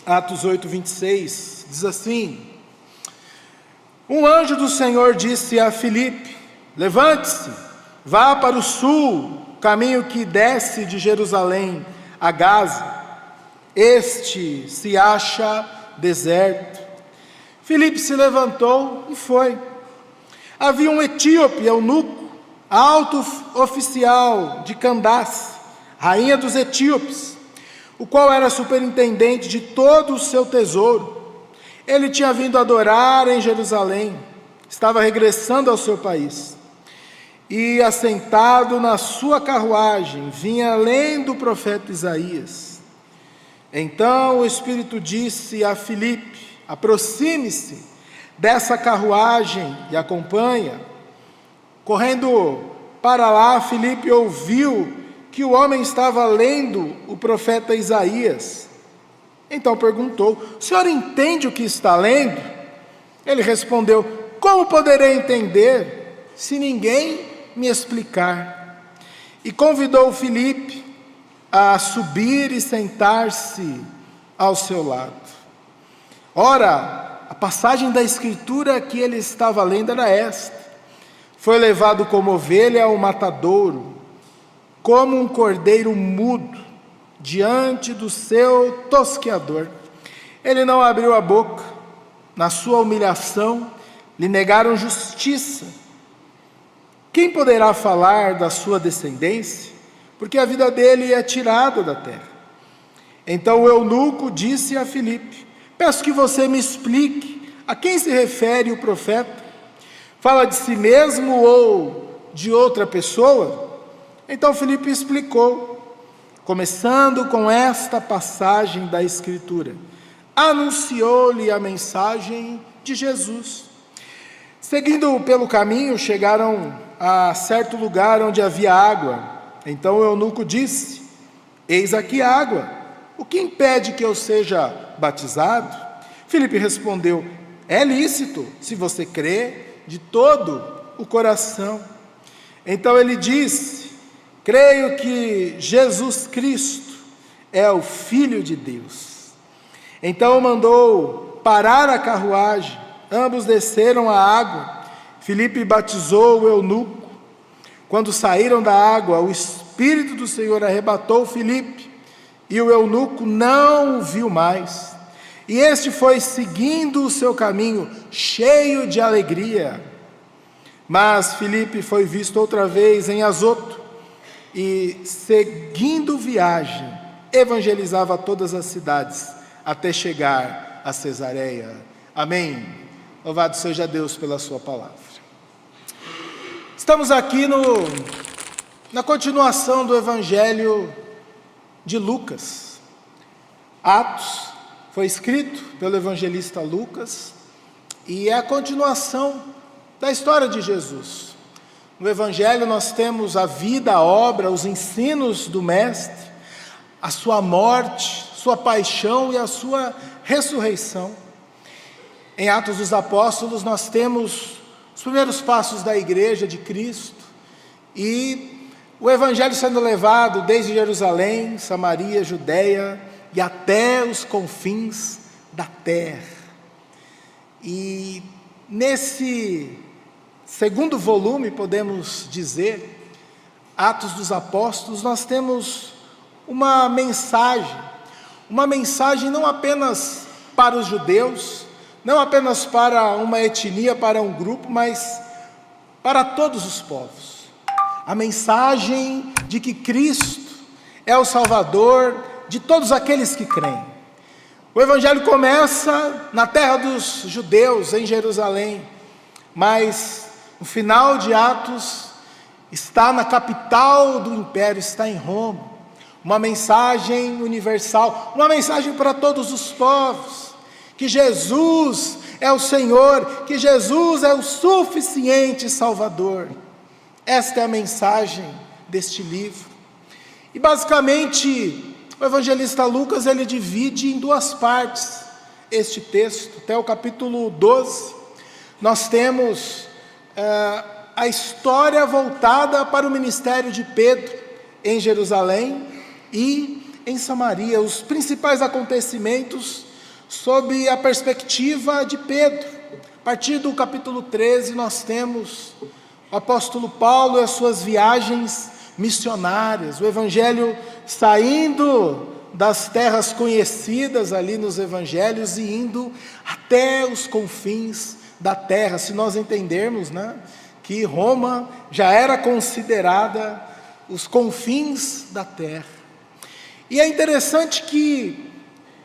Atos 8, 26, diz assim: um anjo do Senhor disse a Filipe: levante-se, vá para o sul, caminho que desce de Jerusalém a Gaza. Este se acha deserto. Filipe se levantou e foi. Havia um etíope, eunuco, alto oficial de Candace, rainha dos etíopes, o qual era superintendente de todo o seu tesouro. Ele tinha vindo adorar em Jerusalém, estava regressando ao seu país, e assentado na sua carruagem, vinha lendo o profeta Isaías. Então o Espírito disse a Filipe: aproxime-se dessa carruagem e acompanha. Correndo para lá, Filipe ouviu que o homem estava lendo o profeta Isaías. Então perguntou: o senhor entende o que está lendo? Ele respondeu: como poderei entender se ninguém me explicar? E convidou Filipe a subir e sentar-se ao seu lado. Ora, a passagem da escritura que ele estava lendo era esta: foi levado como ovelha ao matadouro, como um cordeiro mudo diante do seu tosqueador. Ele não abriu a boca. Na sua humilhação lhe negaram justiça. Quem poderá falar da sua descendência? Porque a vida dele é tirada da terra. Então o eunuco disse a Filipe: peço que você me explique a quem se refere o profeta. Fala de si mesmo ou de outra pessoa? Então Filipe explicou, começando com esta passagem da Escritura. Anunciou-lhe a mensagem de Jesus. Seguindo pelo caminho, chegaram a certo lugar onde havia água. Então o eunuco disse: eis aqui água, o que impede que eu seja batizado? Filipe respondeu: é lícito, se você crê de todo o coração. Então ele disse: creio que Jesus Cristo é o Filho de Deus. Então mandou parar a carruagem, ambos desceram a água. Filipe batizou o eunuco. Quando saíram da água, o Espírito do Senhor arrebatou Filipe, e o eunuco não o viu mais. E este foi seguindo o seu caminho, cheio de alegria. Mas Filipe foi visto outra vez em Azoto, e seguindo viagem, evangelizava todas as cidades, até chegar a Cesareia. Amém. Louvado seja Deus pela sua palavra. Estamos aqui na continuação do Evangelho de Lucas. Atos foi escrito pelo evangelista Lucas e é a continuação da história de Jesus. No Evangelho nós temos a vida, a obra, os ensinos do Mestre, a sua morte, sua paixão e a sua ressurreição. Em Atos dos Apóstolos nós temos os primeiros passos da igreja de Cristo e o Evangelho sendo levado desde Jerusalém, Samaria, Judeia e até os confins da terra. E nesse segundo volume, podemos dizer, Atos dos Apóstolos, nós temos uma mensagem não apenas para os judeus, não apenas para uma etnia, para um grupo, mas para todos os povos. A mensagem de que Cristo é o Salvador de todos aqueles que creem. O Evangelho começa na terra dos judeus, em Jerusalém, mas no final de Atos está na capital do império, está em Roma. Uma mensagem universal, uma mensagem para todos os povos, que Jesus é o Senhor, que Jesus é o suficiente Salvador. Esta é a mensagem deste livro. E basicamente, o evangelista Lucas, ele divide em duas partes este texto. Até o capítulo 12, nós temos a história voltada para o ministério de Pedro em Jerusalém e em Samaria, os principais acontecimentos sob a perspectiva de Pedro. A partir do capítulo 13, nós temos o apóstolo Paulo e as suas viagens missionárias, o evangelho saindo das terras conhecidas ali nos evangelhos e indo até os confins da terra. Se nós entendermos, né, que Roma já era considerada os confins da terra. E é interessante que,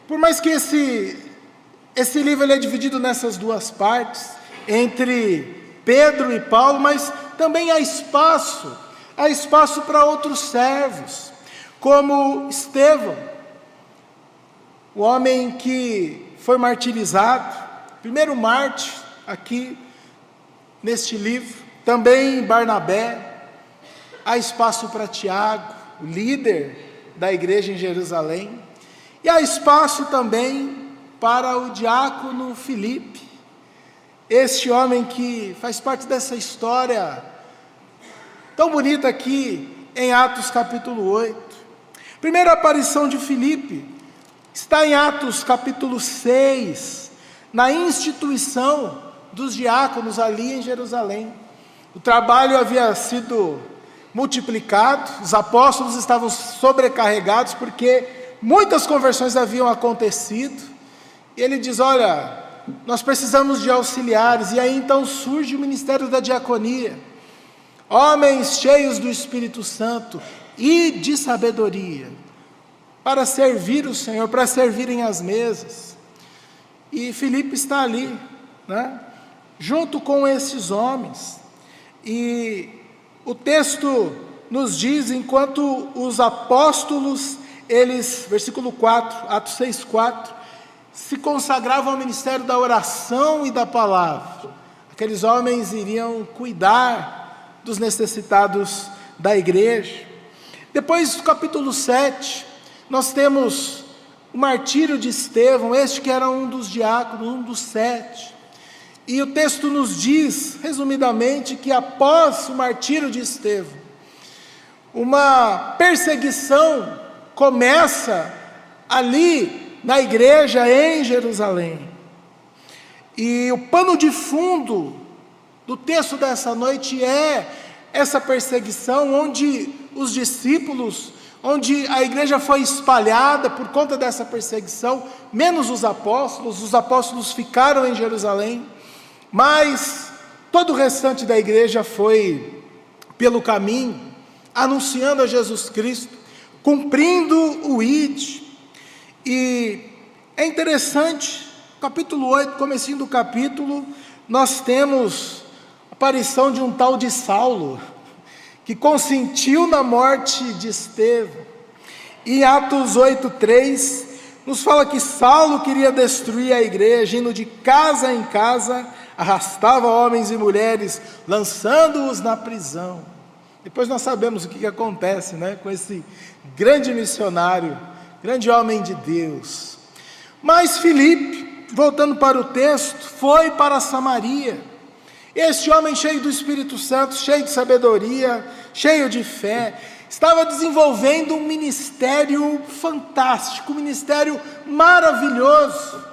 por mais que esse livro ele é dividido nessas duas partes, entre Pedro e Paulo, mas também há espaço para outros servos, como Estevão, o homem que foi martirizado, primeiro mártir aqui neste livro, também Barnabé. Há espaço para Tiago, o líder da igreja em Jerusalém, e há espaço também para o diácono Filipe, este homem que faz parte dessa história tão bonita aqui em Atos capítulo 8. Primeira aparição de Filipe está em Atos capítulo 6, na instituição dos diáconos ali em Jerusalém. O trabalho havia sido multiplicado, os apóstolos estavam sobrecarregados porque muitas conversões haviam acontecido, e ele diz: olha, nós precisamos de auxiliares. E aí então surge o ministério da diaconia, homens cheios do Espírito Santo e de sabedoria, para servir o Senhor, para servirem as mesas. E Filipe está ali, né, junto com esses homens, e o texto nos diz, enquanto os apóstolos, eles, versículo 4, Atos 6, 4, se consagravam ao ministério da oração e da palavra, aqueles homens iriam cuidar dos necessitados da igreja. Depois do capítulo 7, nós temos o martírio de Estevão, este que era um dos diáconos, um dos 7. E o texto nos diz, resumidamente, que após o martírio de Estevão, uma perseguição começa ali na igreja em Jerusalém. E o pano de fundo do texto dessa noite é essa perseguição, onde os discípulos, onde a igreja foi espalhada por conta dessa perseguição, menos os apóstolos ficaram em Jerusalém, mas todo o restante da igreja foi pelo caminho, anunciando a Jesus Cristo, cumprindo o ID. E é interessante, capítulo 8, comecinho do capítulo, nós temos a aparição de um tal de Saulo, que consentiu na morte de Estevão. E Atos 8:3 nos fala que Saulo queria destruir a igreja, indo de casa em casa, arrastava homens e mulheres, lançando-os na prisão. Depois nós sabemos o que acontece, né, com esse grande missionário, grande homem de Deus. Mas Filipe, voltando para o texto, foi para Samaria. Este homem cheio do Espírito Santo, cheio de sabedoria, cheio de fé, estava desenvolvendo um ministério fantástico, um ministério maravilhoso,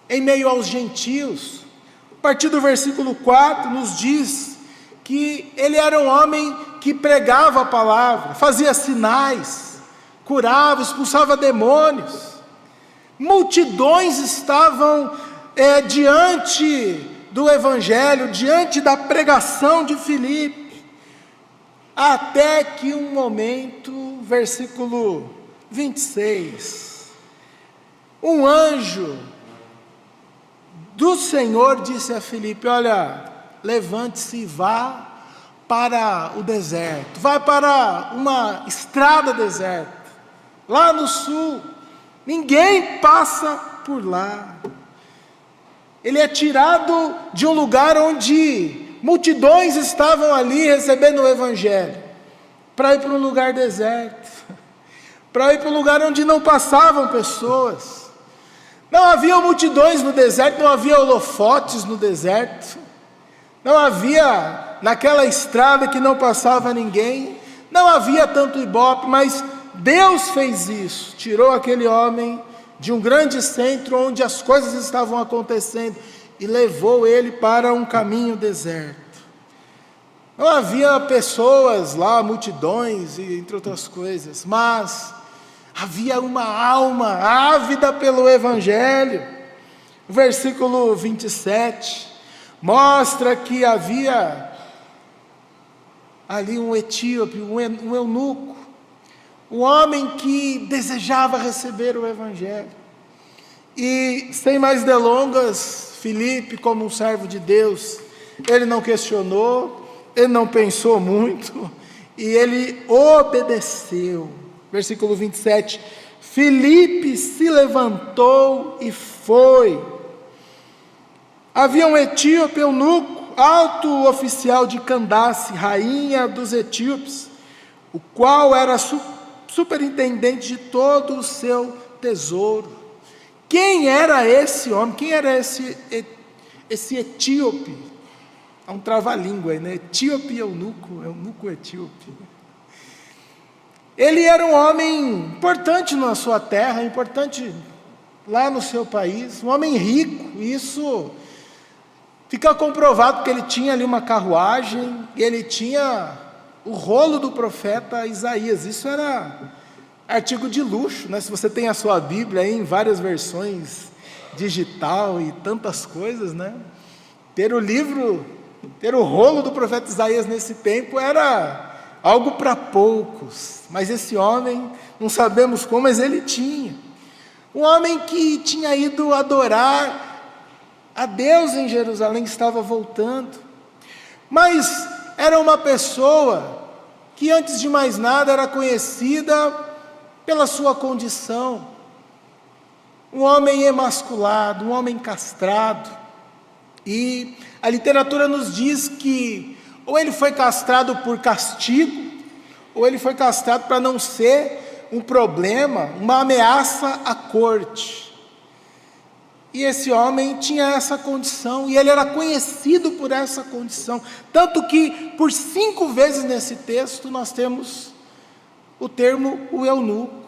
em meio aos gentios. A partir do versículo 4 nos diz que ele era um homem que pregava a palavra, fazia sinais, curava, expulsava demônios. Multidões estavam diante do evangelho, diante da pregação de Filipe, até que um momento, versículo 26, um anjo do Senhor disse a Filipe: olha, levante-se e vá para o deserto, vai para uma estrada deserta, lá no sul, ninguém passa por lá. Ele é tirado de um lugar onde multidões estavam ali recebendo o evangelho, para ir para um lugar deserto, para ir para um lugar onde não passavam pessoas. Não havia multidões no deserto, não havia holofotes no deserto, não havia naquela estrada que não passava ninguém, não havia tanto ibope, mas Deus fez isso, tirou aquele homem de um grande centro onde as coisas estavam acontecendo e levou ele para um caminho deserto. Não havia pessoas lá, multidões, entre outras coisas, mas havia uma alma ávida pelo Evangelho. O versículo 27 mostra que havia ali um etíope, um eunuco, um homem que desejava receber o Evangelho. E, sem mais delongas, Filipe, como um servo de Deus, ele não questionou, ele não pensou muito, e ele obedeceu. Versículo 27, Filipe se levantou e foi. Havia um etíope eunuco, alto oficial de Candace, rainha dos etíopes, o qual era superintendente de todo o seu tesouro. Quem era esse homem? Quem era esse etíope? Há um trava-língua aí, né? Etíope eunuco etíope. Ele era um homem importante na sua terra, importante lá no seu país, um homem rico. Isso fica comprovado porque ele tinha ali uma carruagem, e ele tinha o rolo do profeta Isaías. Isso era artigo de luxo, né? Se você tem a sua Bíblia aí em várias versões, digital e tantas coisas, né? Ter o rolo do profeta Isaías nesse tempo era algo para poucos, mas esse homem, não sabemos como, mas ele tinha. Um homem que tinha ido adorar a Deus em Jerusalém, estava voltando, mas era uma pessoa que, antes de mais nada, era conhecida pela sua condição, um homem emasculado, um homem castrado, e a literatura nos diz que ou ele foi castrado por castigo, ou ele foi castrado para não ser um problema, uma ameaça à corte. E esse homem tinha essa condição, e ele era conhecido por essa condição, tanto que por 5 vezes nesse texto nós temos o termo o eunuco.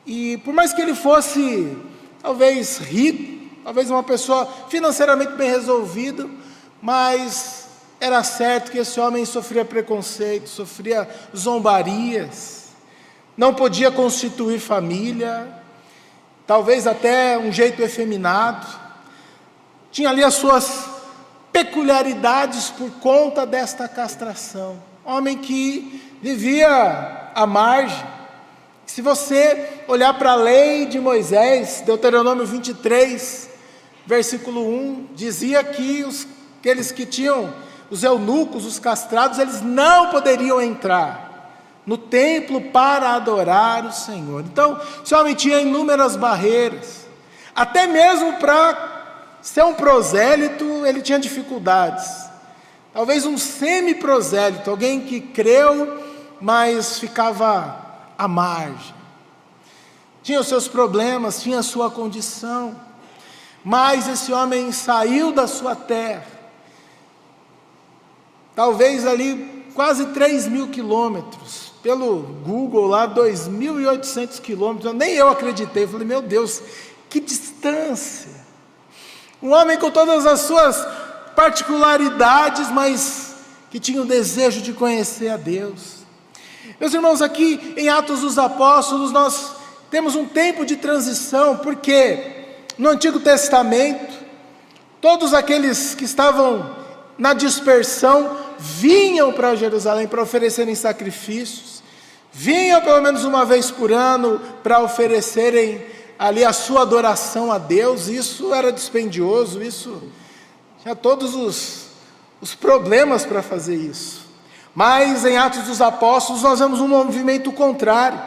E por mais que ele fosse talvez rico, talvez uma pessoa financeiramente bem resolvida, mas era certo que esse homem sofria preconceito, sofria zombarias, não podia constituir família, talvez até um jeito efeminado, tinha ali as suas peculiaridades por conta desta castração. Homem que vivia à margem. Se você olhar para a lei de Moisés, Deuteronômio 23, versículo 1, dizia que aqueles que tinham os eunucos, os castrados, eles não poderiam entrar no templo para adorar o Senhor. Então, esse homem tinha inúmeras barreiras, até mesmo para ser um prosélito, ele tinha dificuldades. Talvez um semi-prosélito, alguém que creu, mas ficava à margem. Tinha os seus problemas, tinha a sua condição, mas esse homem saiu da sua terra, talvez ali quase 3.000 quilômetros, pelo Google lá, 2.800 quilômetros, nem eu acreditei, falei, meu Deus, que distância, um homem com todas as suas particularidades, mas que tinha o desejo de conhecer a Deus. Meus irmãos, aqui em Atos dos Apóstolos, nós temos um tempo de transição, porque no Antigo Testamento, todos aqueles que estavam na dispersão vinham para Jerusalém para oferecerem sacrifícios, vinham pelo menos uma vez por ano para oferecerem ali a sua adoração a Deus. Isso era dispendioso, isso tinha todos os problemas para fazer isso. Mas em Atos dos Apóstolos nós vemos um movimento contrário.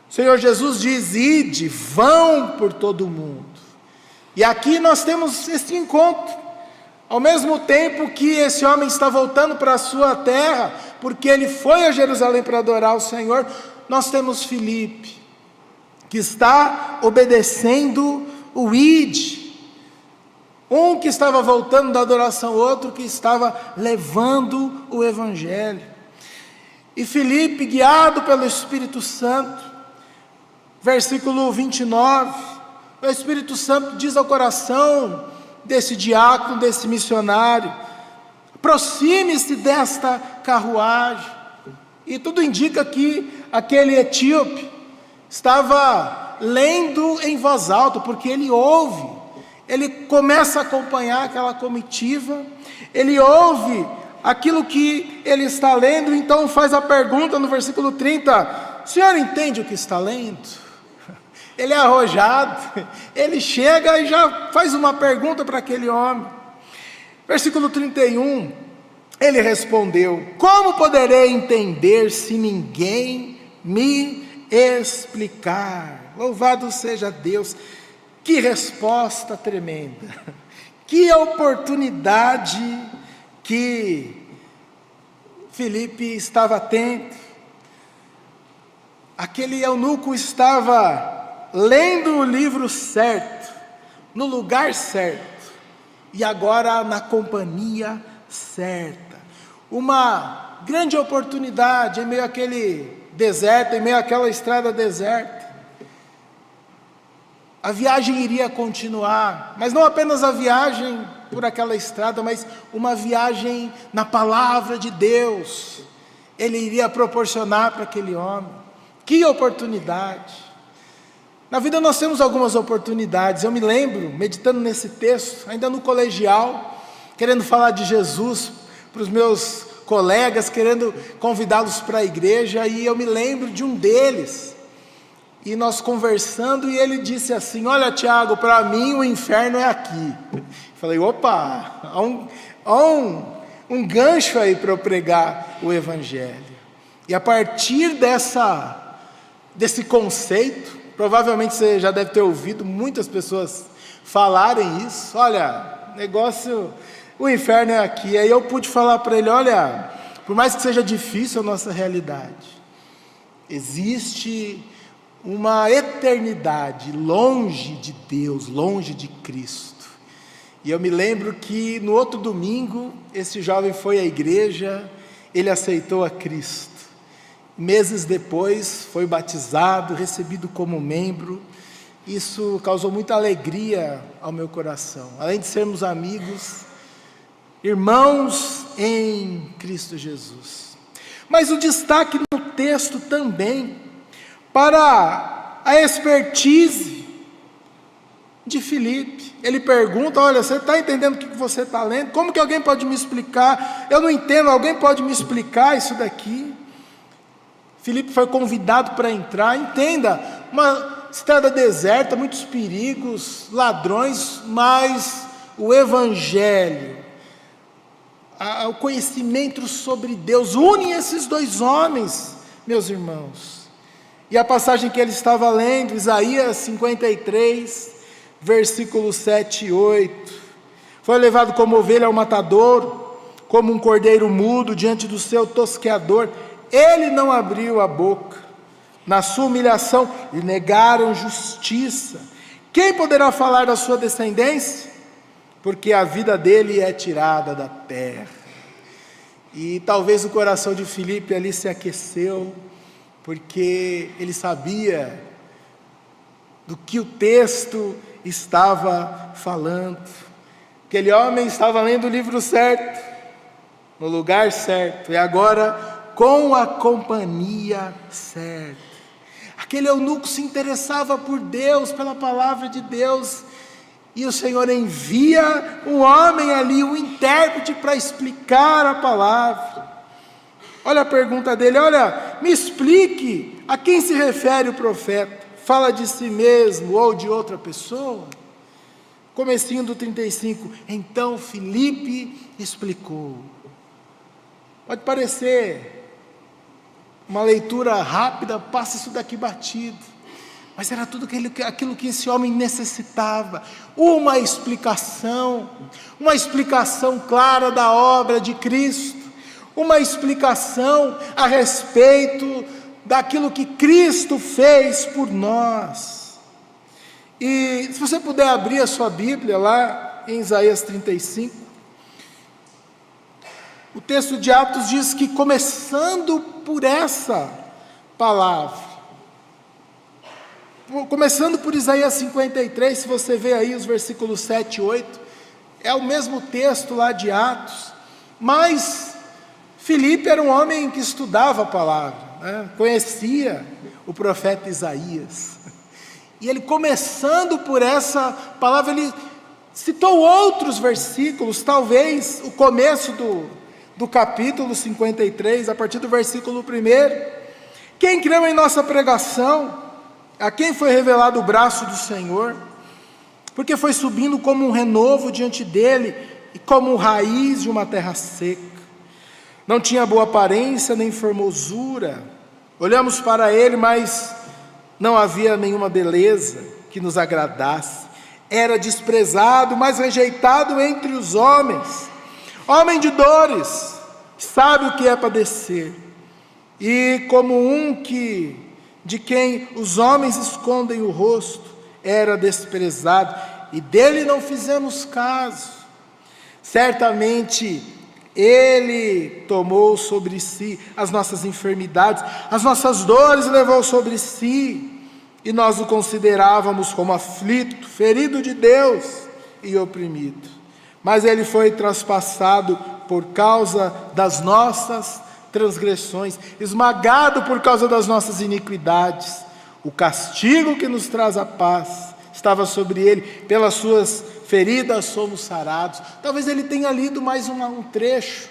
O Senhor Jesus diz: ide, vão por todo o mundo. E aqui nós temos esse encontro. Ao mesmo tempo que esse homem está voltando para a sua terra, porque ele foi a Jerusalém para adorar o Senhor, nós temos Filipe, que está obedecendo o ide. Um que estava voltando da adoração, outro que estava levando o Evangelho. E Filipe, guiado pelo Espírito Santo, versículo 29, o Espírito Santo diz ao coração desse diácono, desse missionário: aproxime-se desta carruagem. E tudo indica que aquele etíope estava lendo em voz alta, porque ele ouve, ele começa a acompanhar aquela comitiva, ele ouve aquilo que ele está lendo, então faz a pergunta no versículo 30, o senhor entende o que está lendo? Ele é arrojado, ele chega e já faz uma pergunta para aquele homem. Versículo 31, ele respondeu: como poderei entender se ninguém me explicar? Louvado seja Deus, que resposta tremenda, que oportunidade que Filipe estava tendo. Aquele eunuco estava lendo o livro certo, no lugar certo, e agora na companhia certa. Uma grande oportunidade em meio àquele deserto, em meio àquela estrada deserta. A viagem iria continuar, mas não apenas a viagem por aquela estrada, mas uma viagem na palavra de Deus. Ele iria proporcionar para aquele homem. Que oportunidade! Na vida nós temos algumas oportunidades. Eu me lembro, meditando nesse texto, ainda no colegial, querendo falar de Jesus para os meus colegas, querendo convidá-los para a igreja, e eu me lembro de um deles, e nós conversando, e ele disse assim: olha, Tiago, para mim o inferno é aqui. Falei: opa, há um gancho aí para eu pregar o evangelho. E a partir desse conceito, provavelmente você já deve ter ouvido muitas pessoas falarem isso: olha, o inferno é aqui. Aí eu pude falar para ele: olha, por mais que seja difícil a nossa realidade, existe uma eternidade longe de Deus, longe de Cristo. E eu me lembro que no outro domingo, esse jovem foi à igreja, ele aceitou a Cristo. Meses depois foi batizado, recebido como membro. Isso causou muita alegria ao meu coração. Além de sermos amigos, irmãos em Cristo Jesus. Mas o destaque no texto também para a expertise de Filipe. Ele pergunta: olha, você está entendendo o que você está lendo? Como que alguém pode me explicar? Eu não entendo, alguém pode me explicar isso daqui? Filipe foi convidado para entrar. Entenda, uma estrada deserta, muitos perigos, ladrões, mas o evangelho, o conhecimento sobre Deus, une esses dois homens, meus irmãos. E a passagem que ele estava lendo, Isaías 53, versículos 7 e 8, foi levado como ovelha ao matadouro, como um cordeiro mudo diante do seu tosqueador, ele não abriu a boca. Na sua humilhação lhe negaram justiça. Quem poderá falar da sua descendência? Porque a vida dele é tirada da terra. E talvez o coração de Filipe ali se aqueceu, porque ele sabia do que o texto estava falando. Aquele homem estava lendo o livro certo, no lugar certo, e agora com a companhia certa. Aquele eunuco se interessava por Deus, pela palavra de Deus, e o Senhor envia um homem ali, um intérprete, para explicar a palavra. Olha a pergunta dele: olha, me explique, a quem se refere o profeta? Fala de si mesmo ou de outra pessoa? Comecinho do 35, então Filipe explicou. Pode parecer uma leitura rápida, passa isso daqui batido, mas era tudo aquilo que esse homem necessitava, uma explicação clara da obra de Cristo, uma explicação a respeito daquilo que Cristo fez por nós. E se você puder abrir a sua Bíblia lá em Isaías 35, o texto de Atos diz que, começando por essa palavra, começando por Isaías 53, se você vê aí os versículos 7 e 8, é o mesmo texto lá de Atos, mas Filipe era um homem que estudava a palavra, né? Conhecia o profeta Isaías, e ele, começando por essa palavra, ele citou outros versículos, talvez o começo do capítulo 53, a partir do versículo 1. Quem creu em nossa pregação, a quem foi revelado o braço do Senhor, porque foi subindo como um renovo diante dele, e como raiz de uma terra seca. Não tinha boa aparência, nem formosura. Olhamos para ele, mas não havia nenhuma beleza que nos agradasse. Era desprezado, mas rejeitado entre os homens. Homem de dores, sabe o que é padecer. E como de quem os homens escondem o rosto, era desprezado, e dele não fizemos caso. Certamente ele tomou sobre si as nossas enfermidades, as nossas dores levou sobre si, e nós o considerávamos como aflito, ferido de Deus e oprimido. Mas ele foi traspassado por causa das nossas transgressões, esmagado por causa das nossas iniquidades. O castigo que nos traz a paz estava sobre ele, pelas suas feridas somos sarados. Talvez ele tenha lido mais um trecho.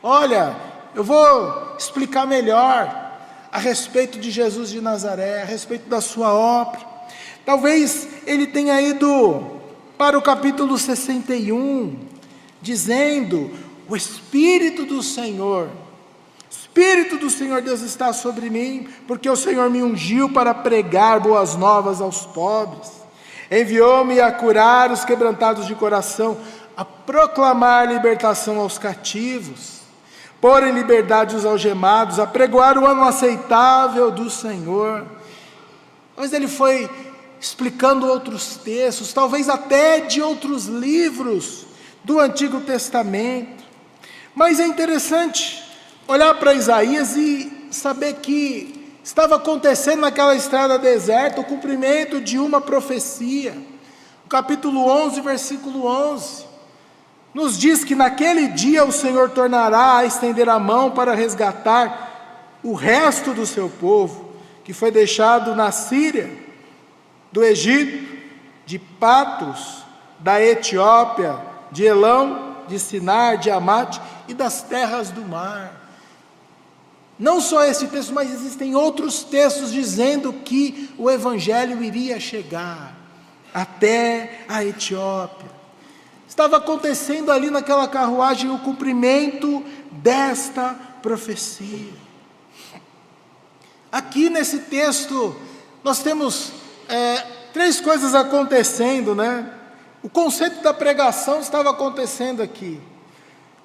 Olha, eu vou explicar melhor a respeito de Jesus de Nazaré, a respeito da sua obra. Talvez ele tenha ido para o capítulo 61, dizendo: o Espírito do Senhor Deus está sobre mim, porque o Senhor me ungiu para pregar boas novas aos pobres, enviou-me a curar os quebrantados de coração, a proclamar libertação aos cativos, pôr em liberdade os algemados, a pregoar o ano aceitável do Senhor. Mas ele foi explicando outros textos, talvez até de outros livros do Antigo Testamento. Mas é interessante olhar para Isaías e saber que estava acontecendo naquela estrada deserta o cumprimento de uma profecia. O capítulo 11, versículo 11, nos diz que naquele dia o Senhor tornará a estender a mão para resgatar o resto do seu povo, que foi deixado na Síria, do Egito, de Patros, da Etiópia, de Elão, de Sinar, de Amate e das terras do mar. Não só esse texto, mas existem outros textos dizendo que o Evangelho iria chegar até a Etiópia. Estava acontecendo ali naquela carruagem o cumprimento desta profecia. Aqui nesse texto nós temos três coisas acontecendo, né? O conceito da pregação estava acontecendo aqui,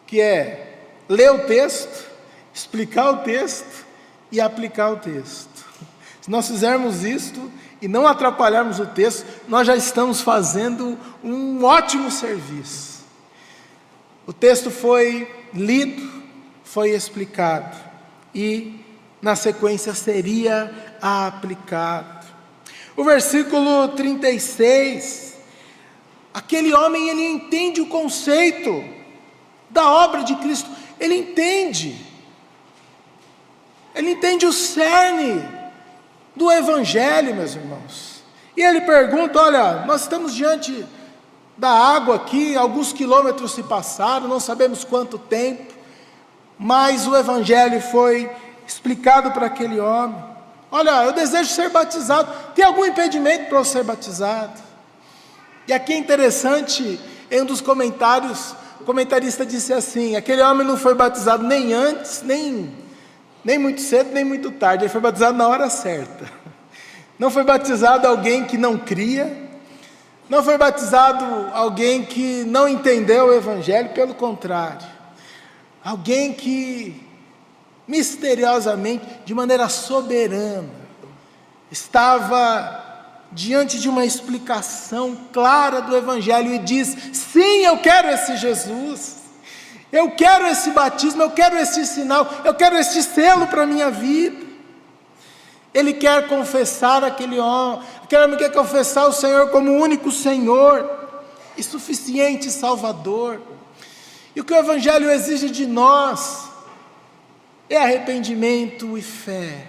que é ler o texto, explicar o texto e aplicar o texto. Se nós fizermos isto e não atrapalharmos o texto, nós já estamos fazendo um ótimo serviço. O texto foi lido, foi explicado e na sequência seria aplicado. O versículo 36, aquele homem, ele entende o conceito da obra de Cristo, ele entende o cerne do Evangelho, meus irmãos. E ele pergunta: olha, nós estamos diante da água aqui, alguns quilômetros se passaram, não sabemos quanto tempo, mas o Evangelho foi explicado para aquele homem. Olha, eu desejo ser batizado, tem algum impedimento para eu ser batizado? E aqui é interessante, em um dos comentários, o comentarista disse assim: aquele homem não foi batizado nem antes, nem muito cedo, nem muito tarde, ele foi batizado na hora certa. Não foi batizado alguém que não cria, não foi batizado alguém que não entendeu o Evangelho, pelo contrário, alguém que misteriosamente, de maneira soberana, estava diante de uma explicação clara do Evangelho e diz: sim, eu quero esse Jesus, eu quero esse batismo, eu quero esse sinal, eu quero esse selo para a minha vida. Ele quer confessar aquele homem quer confessar o Senhor como o único Senhor e suficiente Salvador. E o que o Evangelho exige de nós é arrependimento e fé.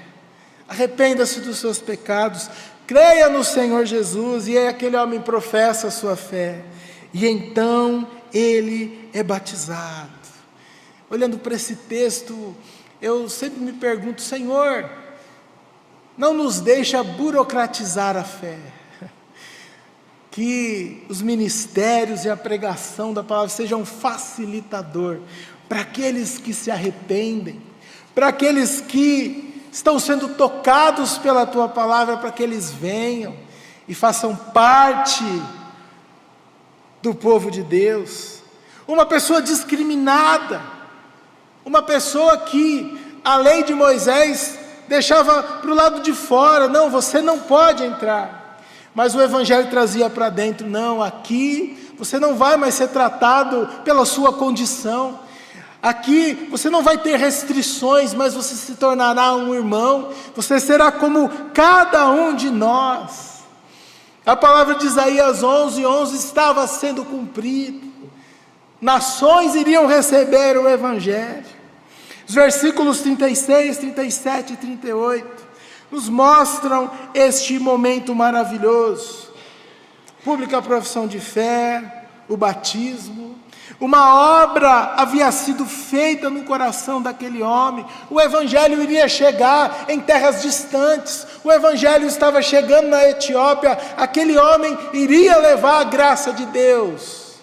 Arrependa-se dos seus pecados, creia no Senhor Jesus, e aí aquele homem professa a sua fé, e então ele é batizado. Olhando para esse texto, eu sempre me pergunto: Senhor, não nos deixa burocratizar a fé, que os ministérios e a pregação da palavra sejam um facilitador para aqueles que se arrependem, para aqueles que estão sendo tocados pela Tua palavra, para que eles venham e façam parte do povo de Deus. Uma pessoa discriminada, uma pessoa que a lei de Moisés deixava para o lado de fora: não, você não pode entrar. Mas o Evangelho trazia para dentro: não, aqui você não vai mais ser tratado pela sua condição, aqui você não vai ter restrições, mas você se tornará um irmão, você será como cada um de nós. A palavra de Isaías 11:11 estava sendo cumprida, nações iriam receber o Evangelho. Os versículos 36, 37 e 38 nos mostram este momento maravilhoso: pública profissão de fé, o batismo. Uma obra havia sido feita no coração daquele homem. O Evangelho iria chegar em terras distantes, o Evangelho estava chegando na Etiópia. Aquele homem iria levar a graça de Deus,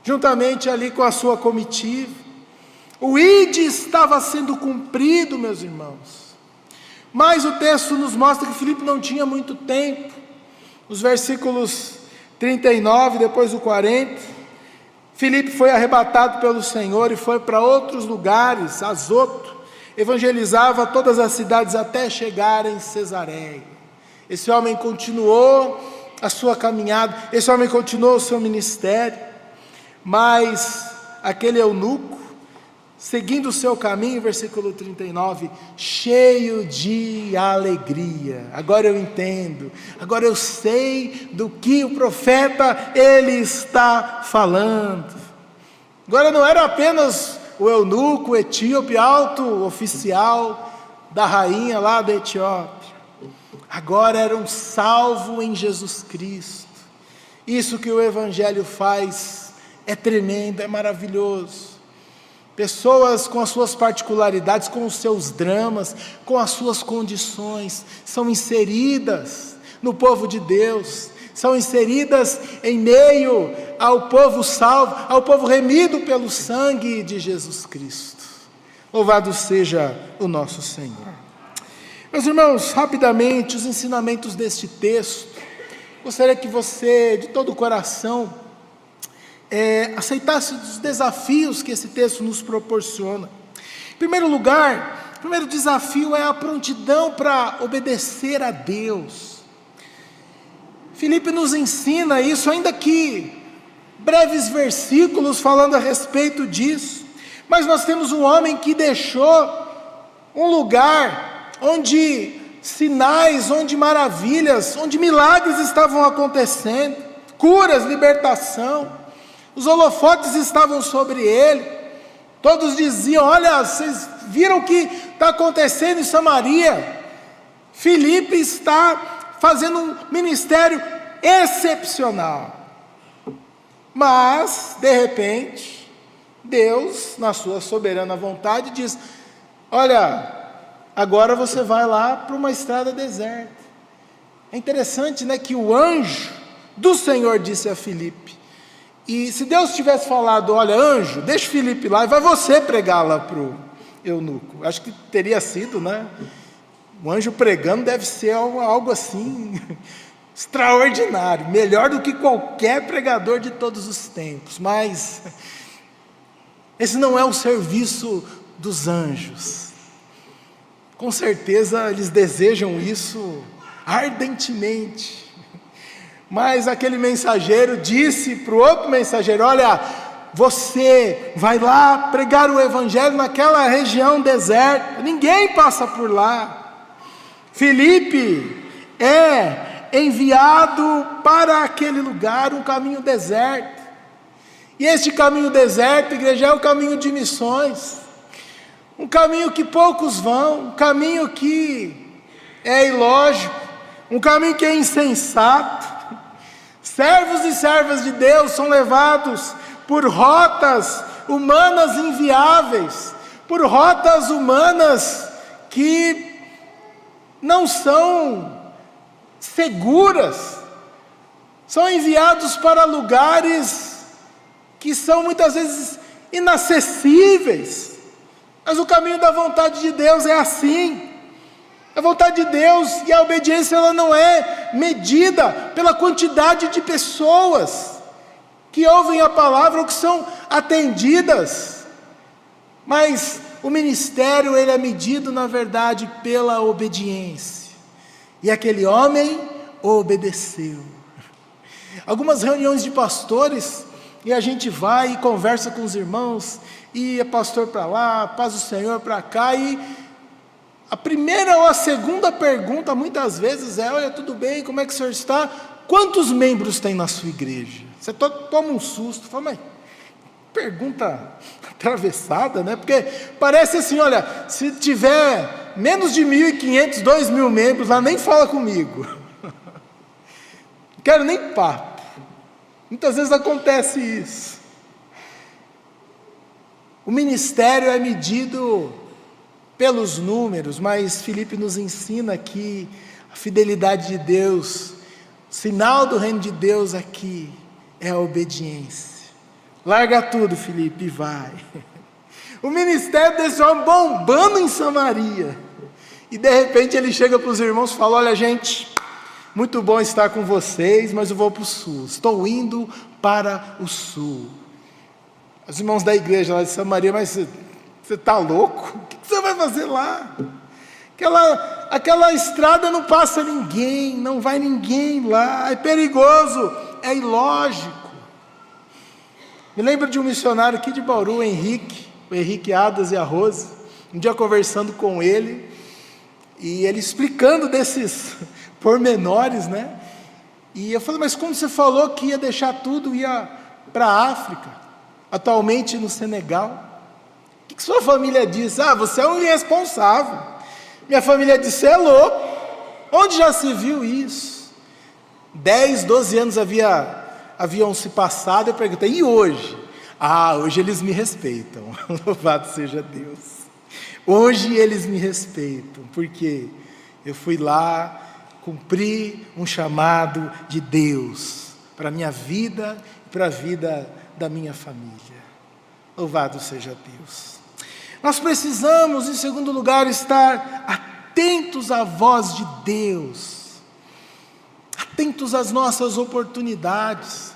juntamente ali com a sua comitiva. O ide estava sendo cumprido, meus irmãos. Mas o texto nos mostra que Filipe não tinha muito tempo. Os versículos 39, depois do 40, Filipe foi arrebatado pelo Senhor e foi para outros lugares, Azoto, evangelizava todas as cidades até chegar em Cesareia. Esse homem continuou a sua caminhada, esse homem continuou o seu ministério, mas aquele eunuco, seguindo o seu caminho, versículo 39, cheio de alegria: agora eu entendo, agora eu sei do que o profeta ele está falando. Agora não era apenas o eunuco, o etíope, alto oficial da rainha lá da Etiópia, agora era um salvo em Jesus Cristo. Isso que o Evangelho faz é tremendo, é maravilhoso. Pessoas com as suas particularidades, com os seus dramas, com as suas condições, são inseridas no povo de Deus, são inseridas em meio ao povo salvo, ao povo remido pelo sangue de Jesus Cristo. Louvado seja o nosso Senhor. Meus irmãos, rapidamente, os ensinamentos deste texto. Gostaria que você, de todo o coração, aceitasse os desafios que esse texto nos proporciona. Em primeiro lugar, o primeiro desafio é a prontidão para obedecer a Deus. Filipe nos ensina isso, ainda que breves versículos falando a respeito disso, mas nós temos um homem que deixou um lugar onde sinais, onde maravilhas, onde milagres estavam acontecendo, curas, libertação. Os holofotes estavam sobre ele, todos diziam: olha, vocês viram o que está acontecendo em Samaria? Filipe está fazendo um ministério excepcional. Mas, de repente, Deus, na sua soberana vontade, diz: olha, agora você vai lá para uma estrada deserta. É interessante, né, que o anjo do Senhor disse a Filipe. E se Deus tivesse falado: olha, anjo, deixa Filipe lá e vai você pregar lá para o eunuco, acho que teria sido, né? O anjo pregando deve ser algo assim extraordinário, melhor do que qualquer pregador de todos os tempos. Mas esse não é o serviço dos anjos. Com certeza eles desejam isso ardentemente. Mas aquele mensageiro disse para o outro mensageiro: olha, você vai lá pregar o Evangelho naquela região deserta, ninguém passa por lá. Filipe é enviado para aquele lugar, um caminho deserto. E este caminho deserto, igreja, é um caminho de missões, um caminho que poucos vão, um caminho que é ilógico, um caminho que é insensato. Servos e servas de Deus são levados por rotas humanas inviáveis, por rotas humanas que não são seguras, são enviados para lugares que são muitas vezes inacessíveis. Mas o caminho da vontade de Deus é assim. A vontade de Deus e a obediência, ela não é medida pela quantidade de pessoas que ouvem a palavra ou que são atendidas, mas o ministério, ele é medido na verdade pela obediência, e aquele homem obedeceu. Algumas reuniões de pastores, e a gente vai e conversa com os irmãos, e é pastor para lá, paz do Senhor para cá, e a primeira ou a segunda pergunta muitas vezes é: olha, tudo bem, como é que o senhor está? Quantos membros tem na sua igreja? Você toma um susto, fala, mas pergunta atravessada, né? Porque parece assim, olha, se tiver menos de 1.500, 2.000 membros lá, nem fala comigo. Não quero nem papo. Muitas vezes acontece isso. O ministério é medido pelos números, mas Filipe nos ensina que a fidelidade de Deus, o sinal do reino de Deus aqui é a obediência. Larga tudo, Filipe, e vai. O ministério desse homem bombando em Samaria, e de repente ele chega para os irmãos e fala: olha, gente, muito bom estar com vocês, mas eu vou para o sul, estou indo para o sul. Os irmãos da igreja lá de Samaria: mas você está louco? O que você vai fazer lá? Aquela estrada não passa ninguém, não vai ninguém lá, é perigoso, é ilógico. Me lembro de um missionário aqui de Bauru, o Henrique Adas e a Rose, um dia conversando com ele, e ele explicando desses pormenores, né? E eu falei: mas como você falou que ia deixar tudo, ia para a África, atualmente no Senegal? O que sua família diz? Ah, você é um irresponsável. Minha família disse: você é louco. Onde já se viu isso? 10, 12 anos haviam se passado. Eu perguntei: e hoje? Ah, hoje eles me respeitam. Louvado seja Deus. Hoje eles me respeitam, porque eu fui lá, cumpri um chamado de Deus para a minha vida e para a vida da minha família. Louvado seja Deus. Nós precisamos, em segundo lugar, estar atentos à voz de Deus, atentos às nossas oportunidades.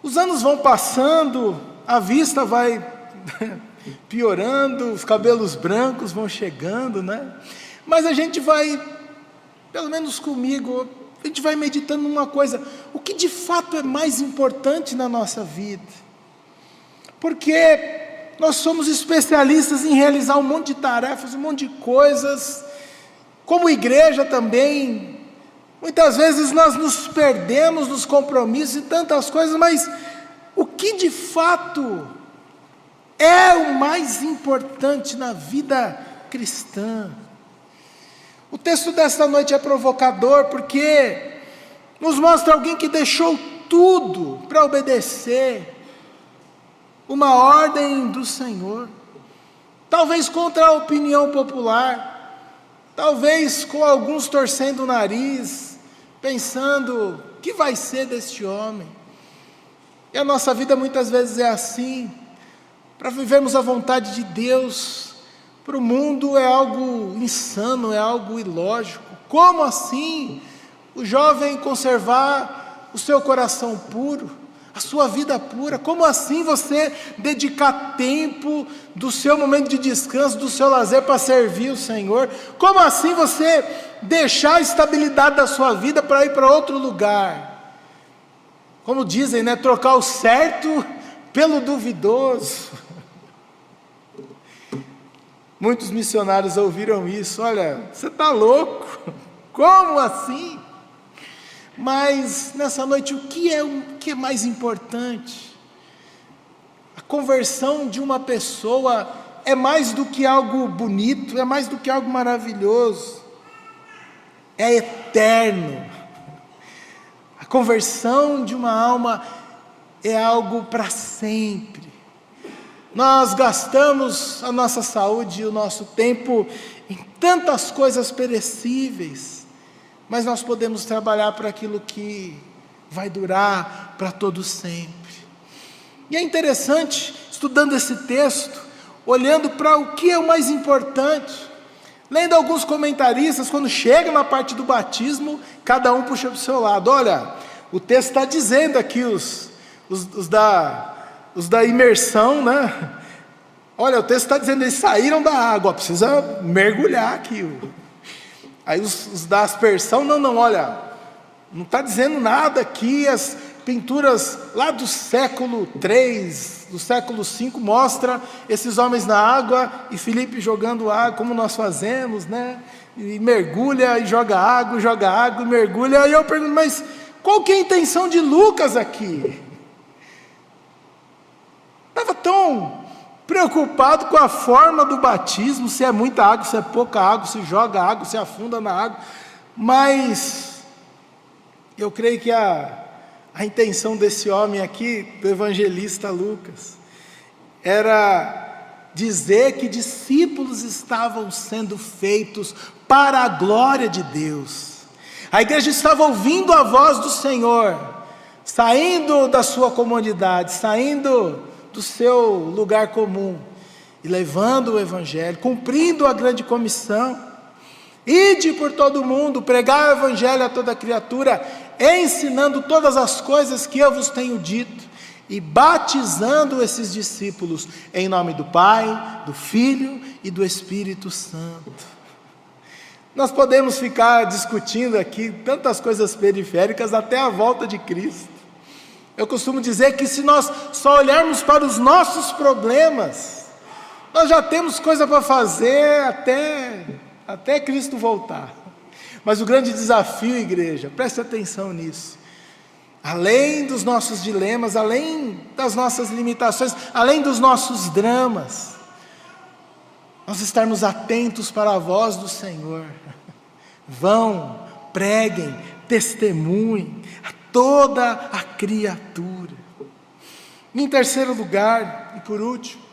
Os anos vão passando, a vista vai piorando, os cabelos brancos vão chegando, né? Mas a gente vai, pelo menos comigo, a gente vai meditando numa coisa: o que de fato é mais importante na nossa vida? Porque nós somos especialistas em realizar um monte de tarefas, um monte de coisas, como igreja também. Muitas vezes nós nos perdemos nos compromissos e tantas coisas, mas o que de fato é o mais importante na vida cristã? O texto desta noite é provocador, porque nos mostra alguém que deixou tudo para obedecer uma ordem do Senhor, talvez contra a opinião popular, talvez com alguns torcendo o nariz, pensando: o que vai ser deste homem? E a nossa vida muitas vezes é assim. Para vivermos a vontade de Deus, para o mundo é algo insano, é algo ilógico. Como assim o jovem conservar o seu coração puro, a sua vida pura? Como assim você dedicar tempo do seu momento de descanso, do seu lazer para servir o Senhor? Como assim você deixar a estabilidade da sua vida para ir para outro lugar? Como dizem, né? Trocar o certo pelo duvidoso. Muitos missionários ouviram isso: olha, você está louco, como assim? Mas nessa noite, o que é mais importante? A conversão de uma pessoa é mais do que algo bonito, é mais do que algo maravilhoso, é eterno. A conversão de uma alma é algo para sempre. Nós gastamos a nossa saúde e o nosso tempo em tantas coisas perecíveis, mas nós podemos trabalhar para aquilo que vai durar para todo sempre. E é interessante, estudando esse texto, olhando para o que é o mais importante, lendo alguns comentaristas, quando chega na parte do batismo, cada um puxa para o seu lado. Olha, o texto está dizendo aqui, os da imersão, né? Olha, o texto está dizendo, eles saíram da água, precisa mergulhar aqui. Aí os da aspersão, não, olha, não está dizendo nada aqui. As pinturas lá do século III, do século V, mostra esses homens na água, e Filipe jogando água, como nós fazemos, né? E mergulha, e joga água, e mergulha. E eu pergunto, mas qual que é a intenção de Lucas aqui? Estava tão preocupado com a forma do batismo, se é muita água, se é pouca água, se joga água, se afunda na água. Mas eu creio que a intenção desse homem aqui, do evangelista Lucas, era dizer que discípulos estavam sendo feitos para a glória de Deus. A igreja estava ouvindo a voz do Senhor, saindo da sua comodidade, saindo do seu lugar comum, e levando o evangelho, cumprindo a grande comissão: ide por todo o mundo, pregar o evangelho a toda criatura, ensinando todas as coisas que eu vos tenho dito, e batizando esses discípulos em nome do Pai, do Filho e do Espírito Santo. Nós podemos ficar discutindo aqui tantas coisas periféricas até a volta de Cristo. Eu costumo dizer que se nós só olharmos para os nossos problemas, nós já temos coisa para fazer até Cristo voltar. Mas o grande desafio, igreja, preste atenção nisso, além dos nossos dilemas, além das nossas limitações, além dos nossos dramas, nós estarmos atentos para a voz do Senhor. Vão, preguem, testemunhem a toda a criatura. Em terceiro lugar, e por último,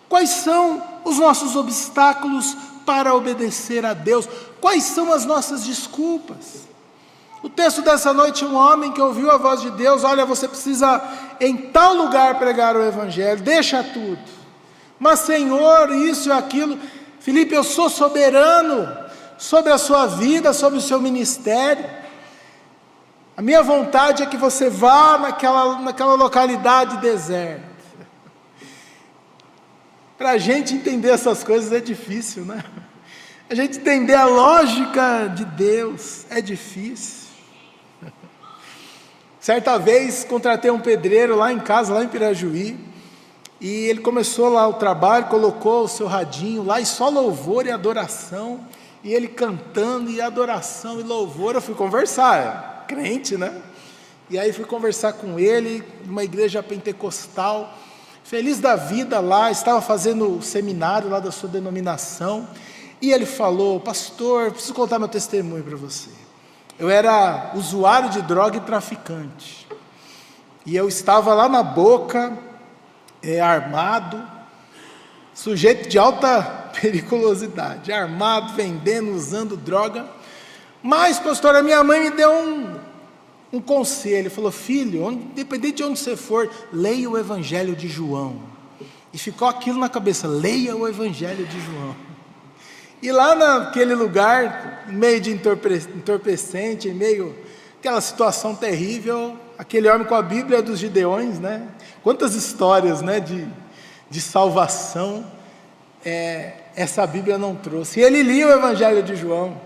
quais são os nossos obstáculos para obedecer a Deus? Quais são as nossas desculpas? O texto dessa noite, um homem que ouviu a voz de Deus: olha, você precisa em tal lugar pregar o evangelho, deixa tudo. Mas Senhor, isso e aquilo. Filipe, eu sou soberano sobre a sua vida, sobre o seu ministério. A minha vontade é que você vá naquela localidade deserta. Para a gente entender essas coisas é difícil, né? A gente entender a lógica de Deus é difícil. Certa vez contratei um pedreiro lá em casa, lá em Pirajuí, e ele começou lá o trabalho, colocou o seu radinho lá, e só louvor e adoração, e ele cantando, e adoração e louvor. Eu fui conversar, crente, né? E aí fui conversar com ele, numa igreja pentecostal, feliz da vida lá, estava fazendo o seminário lá da sua denominação, e ele falou: pastor, preciso contar meu testemunho para você. Eu era usuário de droga e traficante, e eu estava lá na boca, armado, sujeito de alta periculosidade, armado, vendendo, usando droga. Mas, pastor, a minha mãe me deu um conselho, falou: filho, independente de onde você for, leia o Evangelho de João. E ficou aquilo na cabeça: leia o Evangelho de João. E lá naquele lugar, em meio de entorpecente, em meio àquela situação terrível, aquele homem com a Bíblia dos Gideões, né? Quantas histórias, né, de salvação essa Bíblia não trouxe. E ele lia o Evangelho de João,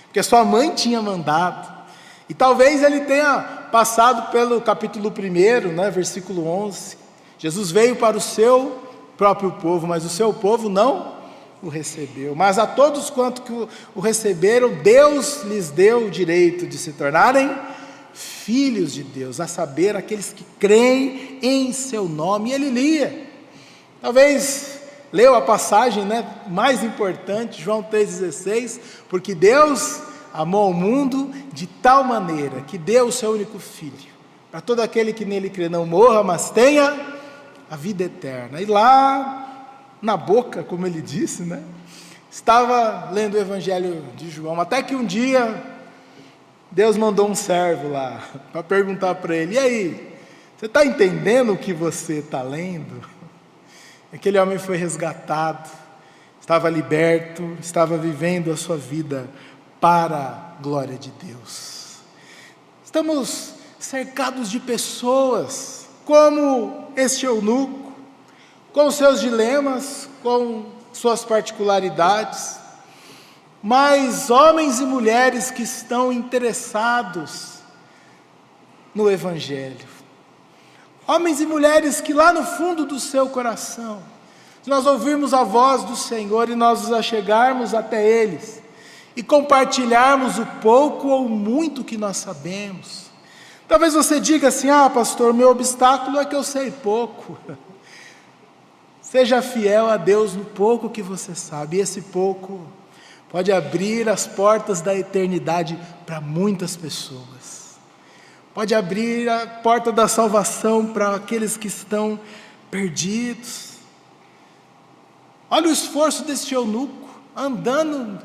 porque sua mãe tinha mandado. E talvez ele tenha passado pelo capítulo 1, né, versículo 11. Jesus veio para o seu próprio povo, mas o seu povo não o recebeu, mas a todos quanto que o receberam, Deus lhes deu o direito de se tornarem filhos de Deus, a saber, aqueles que creem em seu nome. E ele lia, talvez leu a passagem, mais importante, João 3,16, porque Deus amou o mundo de tal maneira que deu o seu único filho, para todo aquele que nele crê não morra, mas tenha a vida eterna. E lá na boca, como ele disse, estava lendo o Evangelho de João, até que um dia Deus mandou um servo lá para perguntar para ele: e aí, você está entendendo o que você está lendo? Aquele homem foi resgatado, estava liberto, estava vivendo a sua vida para a glória de Deus. Estamos cercados de pessoas como este eunuco, com seus dilemas, com suas particularidades, mas homens e mulheres que estão interessados no Evangelho, homens e mulheres que lá no fundo do seu coração, se nós ouvirmos a voz do Senhor e nós nos achegarmos até eles, e compartilharmos o pouco ou muito que nós sabemos. Talvez você diga assim: pastor, meu obstáculo é que eu sei pouco. Seja fiel a Deus no pouco que você sabe, e esse pouco pode abrir as portas da eternidade para muitas pessoas, pode abrir a porta da salvação para aqueles que estão perdidos. Olha o esforço desse eunuco, andando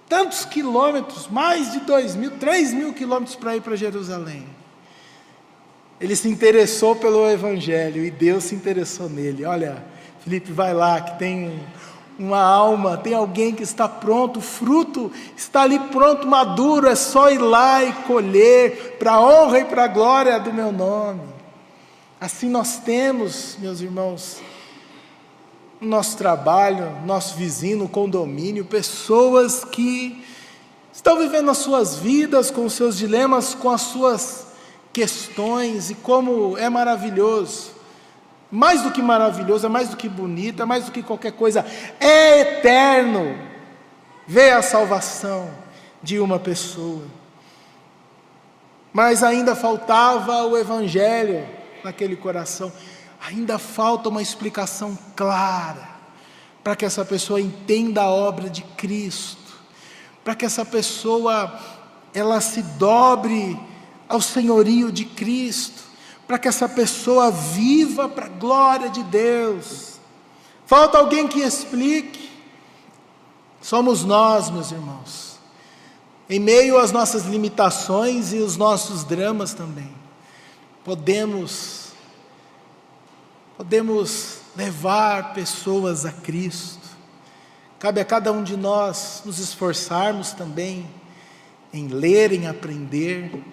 tantos quilômetros, mais de 2.000, 3.000 quilômetros para ir para Jerusalém. Ele se interessou pelo Evangelho e Deus se interessou nele. Olha, Felipe, vai lá que tem uma alma, tem alguém que está pronto, o fruto está ali pronto, maduro, é só ir lá e colher, para a honra e para a glória do meu nome. Assim nós temos, meus irmãos, no nosso trabalho, nosso vizinho, no condomínio, pessoas que estão vivendo as suas vidas com os seus dilemas, com as suas questões, e como é maravilhoso, mais do que maravilhoso, é mais do que bonito, é mais do que qualquer coisa, é eterno ver a salvação de uma pessoa. Mas ainda faltava o Evangelho naquele coração, ainda falta uma explicação clara, para que essa pessoa entenda a obra de Cristo, para que essa pessoa, ela se dobre ao senhorio de Cristo, para que essa pessoa viva para a glória de Deus. Falta alguém que explique. Somos nós, meus irmãos, em meio às nossas limitações e os nossos dramas também, podemos levar pessoas a Cristo. Cabe a cada um de nós nos esforçarmos também em ler, em aprender.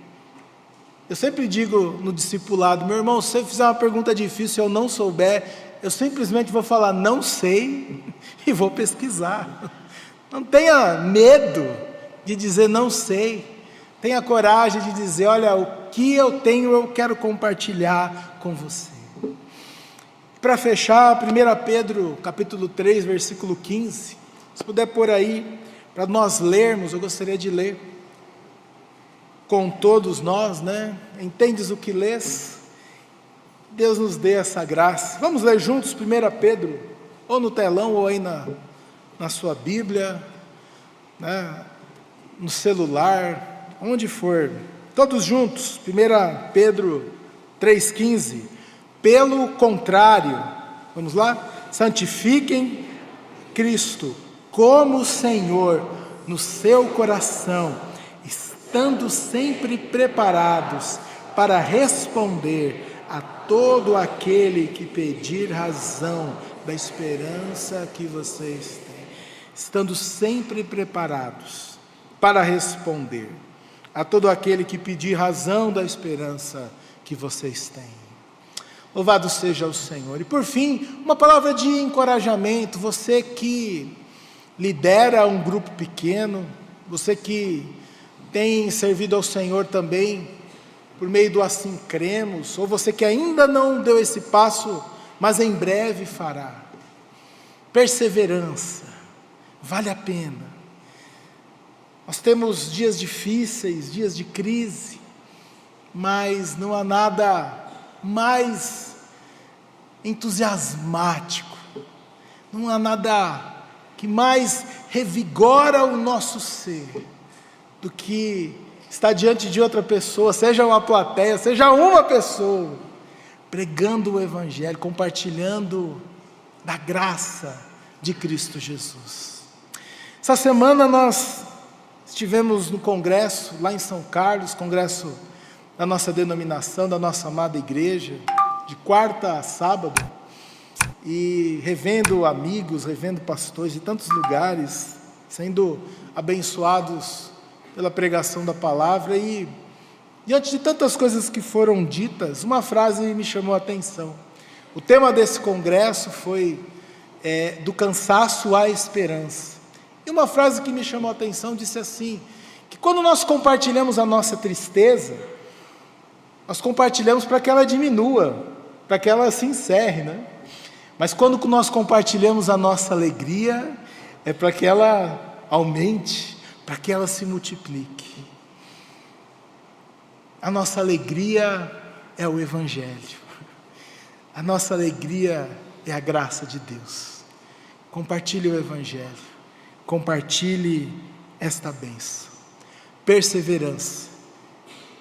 Eu sempre digo no discipulado: meu irmão, se você fizer uma pergunta difícil e eu não souber, eu simplesmente vou falar não sei e vou pesquisar. Não tenha medo de dizer não sei, tenha coragem de dizer: olha, o que eu tenho eu quero compartilhar com você. Para fechar, 1 Pedro capítulo 3, versículo 15, se puder pôr aí, para nós lermos, eu gostaria de ler com todos nós, Entendes o que lês? Deus nos dê essa graça. Vamos ler juntos 1 Pedro, ou no telão, ou aí na sua Bíblia, no celular, onde for, todos juntos. 1 Pedro 3,15. Pelo contrário, vamos lá? Santifiquem Cristo como Senhor no seu coração, estando sempre preparados para responder a todo aquele que pedir razão da esperança que vocês têm. Estando sempre preparados para responder a todo aquele que pedir razão da esperança que vocês têm. Louvado seja o Senhor. E por fim, uma palavra de encorajamento. Você que lidera um grupo pequeno, você que tem servido ao Senhor também por meio do Assim Cremos, ou você que ainda não deu esse passo, mas em breve fará. perseverança, vale a pena. Nós temos dias difíceis, dias de crise, mas não há nada mais entusiasmático, não há nada que mais revigora o nosso ser do que estar diante de outra pessoa, seja uma plateia, seja uma pessoa, pregando o Evangelho, compartilhando da graça de Cristo Jesus. Essa semana nós estivemos no congresso, lá em São Carlos, congresso da nossa denominação, da nossa amada igreja, de quarta a sábado, e revendo amigos, revendo pastores de tantos lugares, sendo abençoados pela pregação da palavra. E diante de tantas coisas que foram ditas, uma frase me chamou a atenção. O tema desse congresso foi do cansaço à esperança. E uma frase que me chamou a atenção disse assim, que quando nós compartilhamos a nossa tristeza, nós compartilhamos para que ela diminua, para que ela se encerre, né? Mas quando nós compartilhamos a nossa alegria, é para que ela aumente, para que ela se multiplique. A nossa alegria é o Evangelho, a nossa alegria é a graça de Deus. Compartilhe o Evangelho, compartilhe esta bênção. Perseverança,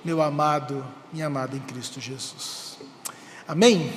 meu amado, minha amada em Cristo Jesus. Amém?